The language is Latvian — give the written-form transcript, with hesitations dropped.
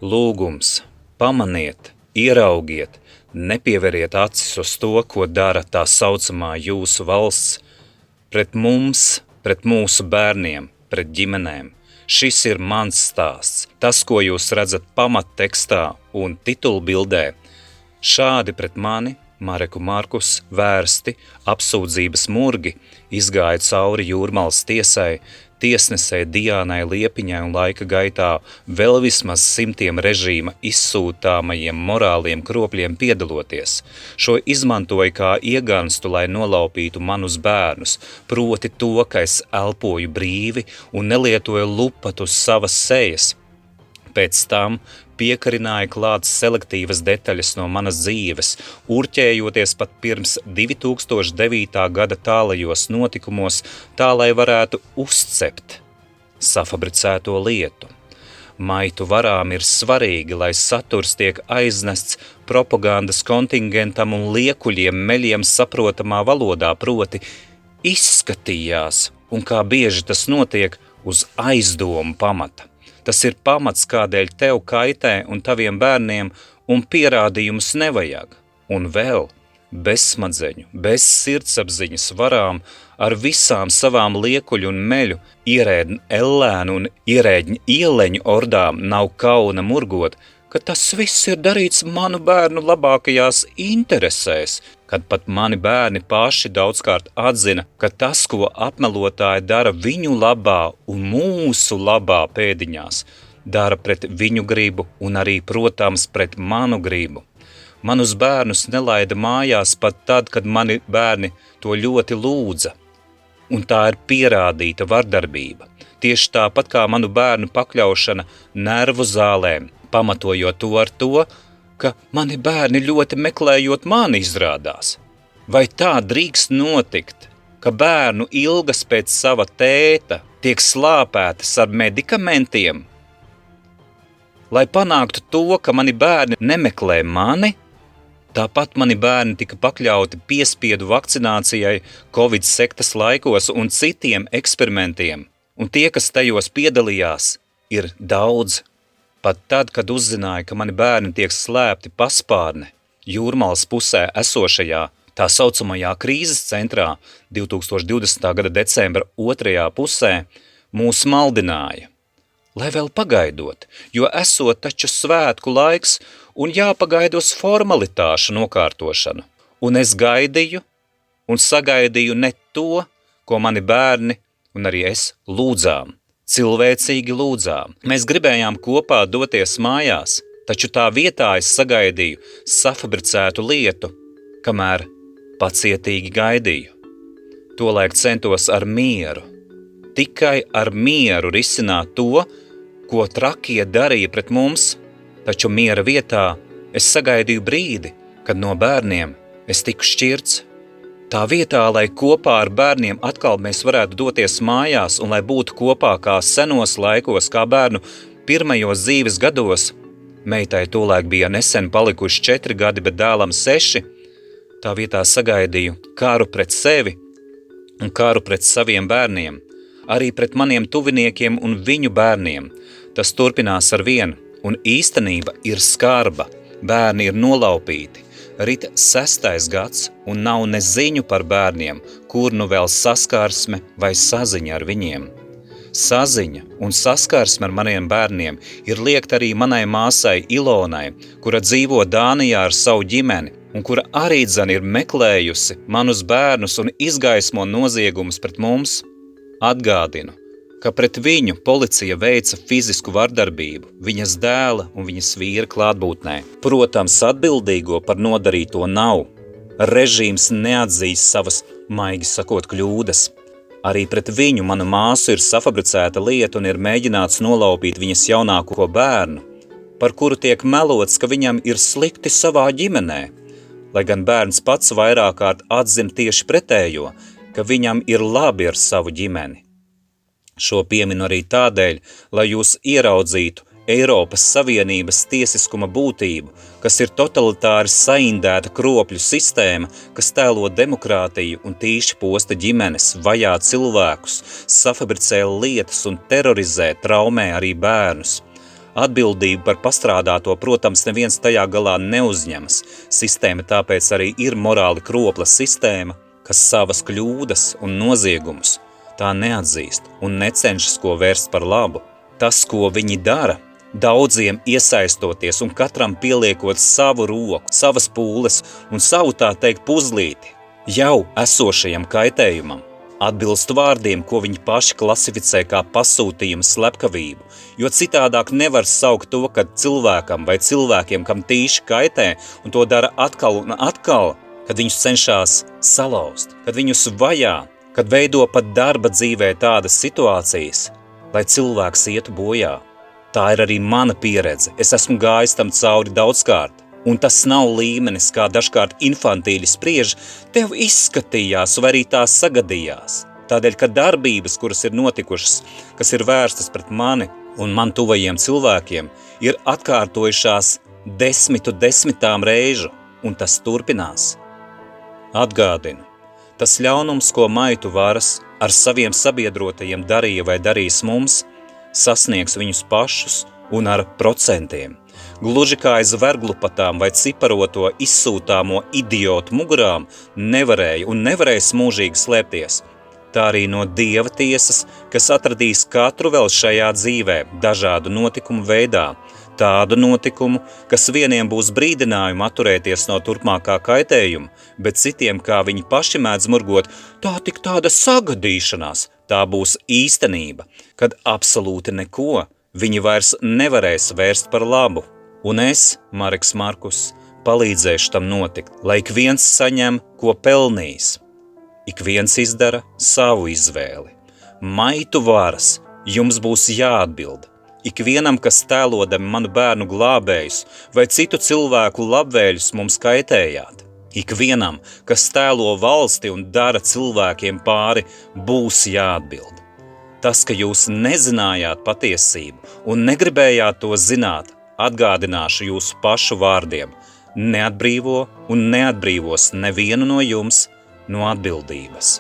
Lūgums, pamaniet, ieraugiet, nepieveriet acis uz to, ko dara tā saucamā jūsu valsts, pret mums, pret mūsu bērniem, pret ģimenēm. Šis ir mans stāsts, tas, ko jūs redzat pamattekstā un titulbildē. Šādi pret mani, Mareku Markus, vērsti apsūdzības murgi izgāja cauri Jūrmalas tiesai, tiesnesei Diānai Liepiņai un laika gaitā vēl vismaz 100 režīma izsūtāmajiem morāliem kropļiem piedaloties. Šo izmantoja kā ieganstu, lai nolaupītu manus bērnus, proti to, ka es elpoju brīvi un nelietoju lupatu uz savas sejas. Pēc tam piekarināja klāt selektīvas detaļas no manas dzīves, urķējoties pat pirms 2009. gada tālajos notikumos, tā lai varētu uzcept safabricēto lietu. Maitu varām ir svarīgi, lai saturs tiek aiznests propagandas kontingentam un liekuļiem meļiem saprotamā valodā, proti izskatījās, un kā bieži tas notiek, uz aizdomu pamata. Tas ir pamats, kādēļ tev kaitē un taviem bērniem, un pierādījumus nevajag. Un vēl, bezsmadzeņu, bez sirdsapziņas varām, ar visām savām liekuļu un meļu, ierēdņu ellēnu un ierēdņu ieleņu ordām nav kauna murgot, ka tas viss ir darīts manu bērnu labākajās interesēs, kad pat mani bērni paši daudzkārt atzina, ka tas, ko apmelotāji dara viņu labā un mūsu labā pēdiņās, dara pret viņu gribu un arī, protams, pret manu gribu. Manus bērnus nelaida mājās pat tad, kad mani bērni to ļoti lūdza, un tā ir pierādīta vardarbība. Tieši tāpat kā manu bērnu pakļaušana nervu zālēm, pamatojot to ar to, ka mani bērni ļoti meklējot mani izrādās. Vai tā drīkst notikt, ka bērnu ilgas pēc sava tēta tiek slāpētas ar medikamentiem? Lai panāktu to, ka mani bērni nemeklē mani, tāpat mani bērni tika pakļauti piespiedu vakcinācijai Covid sektas laikos un citiem eksperimentiem, un tie, kas tajos piedalījās, ir daudz. Pat tad, kad uzzināja, ka mani bērni tiek slēpti paspārne Jūrmalas pusē esošajā tā saucamajā krīzes centrā 2020. gada decembra 2. pusē, mūs maldināja, lai vēl pagaidot, jo esot taču svētku laiks un jāpagaida uz formalitāšu nokārtošanu. Un es gaidīju un sagaidīju ne to, ko mani bērni un arī es lūdzām. Cilvēcīgi lūdzām. Mēs gribējām kopā doties mājās, taču tā vietā es sagaidīju safabricētu lietu, kamēr pacietīgi gaidīju. Tolaik centos ar mieru, tikai ar mieru risināt to, ko trakie darīja pret mums, taču miera vietā es sagaidīju brīdi, kad no bērniem es tiku šķirts. Tā vietā, lai kopā ar bērniem atkal mēs varētu doties mājās un lai būtu kopā kā senos laikos, kā bērnu pirmajos dzīves gados, meitai tolaik bija nesen palikuši 4 gadi, bet dēlam 6, tā vietā sagaidīju karu pret sevi un karu pret saviem bērniem, arī pret maniem tuviniekiem un viņu bērniem. Tas turpinās ar vienu, un īstenība ir skarba, bērni ir nolaupīti. Rit 6. gads un nav ne ziņu par bērniem, kur nu vēl saskarsme vai saziņa ar viņiem. Saziņa un saskarsme ar maniem bērniem ir liekta arī manai māsai Ilonai, kura dzīvo Dānijā ar savu ģimeni un kura arī dzan ir meklējusi manus bērnus un izgaismo noziegumus pret mums. Atgādinu, ka pret viņu policija veica fizisku vardarbību viņas dēla un viņas vīra klātbūtnē. Protams, atbildīgo par nodarīto nav. Režīms neatzīs savas, maigi sakot, kļūdas. Arī pret viņu manu māsu ir safabricēta lieta un ir mēģināts nolaupīt viņas jaunāko bērnu, par kuru tiek melots, ka viņam ir slikti savā ģimenē, lai gan bērns pats vairāk kārt atzina tieši pretējo, ka viņam ir labi ar savu ģimeni. Šo pieminu arī tādēļ, lai jūs ieraudzītu Eiropas Savienības tiesiskuma būtību, kas ir totalitāri saindēta kropļu sistēma, kas tēlo demokrātiju un tīši posta ģimenes, vajā cilvēkus, safabricē lietas un terorizē, traumē arī bērnus. Atbildību par pastrādāto, protams, neviens tajā galā neuzņemas. Sistēma tāpēc arī ir morāli kropla sistēma, kas savas kļūdas un noziegumus tā neatzīst un necenšas ko vērst par labu. Tas, ko viņi dara, daudziem iesaistoties un katram pieliekot savu roku, savas pūles un savu tā teikt puzlīti jau esošajam kaitējumam, atbilst vārdiem, ko viņi paši klasificē kā pasūtījumu slepkavību, jo citādāk nevar saukt to, kad cilvēkam vai cilvēkiem, kam tīši kaitē, un to dara atkal un atkal, kad viņus cenšas salauzt, kad viņus vajā, kad veido pat darba dzīvē tādas situācijas, lai cilvēks ietu bojā. Tā ir arī mana pieredze. Es esmu gājis tam cauri daudzkārt. Un tas nav līmenis, kā dažkārt infantīļi spriež, tev izskatījās vai arī tās sagadījās. Tādēļ, ka darbības, kuras ir notikušas, kas ir vērstas pret mani un man tuvajiem cilvēkiem, ir atkārtojušās desmitām reižu, un tas turpinās. Atgādinu, tas ļaunums, ko maitu varas ar saviem sabiedrotajiem darīja vai darīs mums, sasniegs viņus pašus un ar procentiem. Gluži kā aiz verglupatām vai ciparoto izsūtāmo idiotu mugurām nevarēja un nevarēs mūžīgi slēpties. Tā arī no Dieva tiesas, kas atradīs katru vēl šajā dzīvē dažādu notikumu veidā. Tādu notikumu, kas vieniem būs brīdinājumu atturēties no turpmākā kaitējuma, bet citiem, kā viņi paši mēdz murgot, tā tik tāda sagadīšanās, tā būs īstenība, kad absolūti neko viņi vairs nevarēs vērst par labu. Un es, Mareks Markus, palīdzēšu tam notikt, lai ik viens saņem, ko pelnījis. Ik viens izdara savu izvēli. Maitu varas, jums būs jāatbild. Ikvienam, kas tēlodami manu bērnu glābējus vai citu cilvēku labvēļus mums kaitējāt. Ikvienam, kas tēlo valsti un dara cilvēkiem pāri, būs jāatbild. Tas, ka jūs nezinājāt patiesību un negribējāt to zināt, atgādināšu jūsu pašu vārdiem, neatbrīvo un neatbrīvos nevienu no jums no atbildības.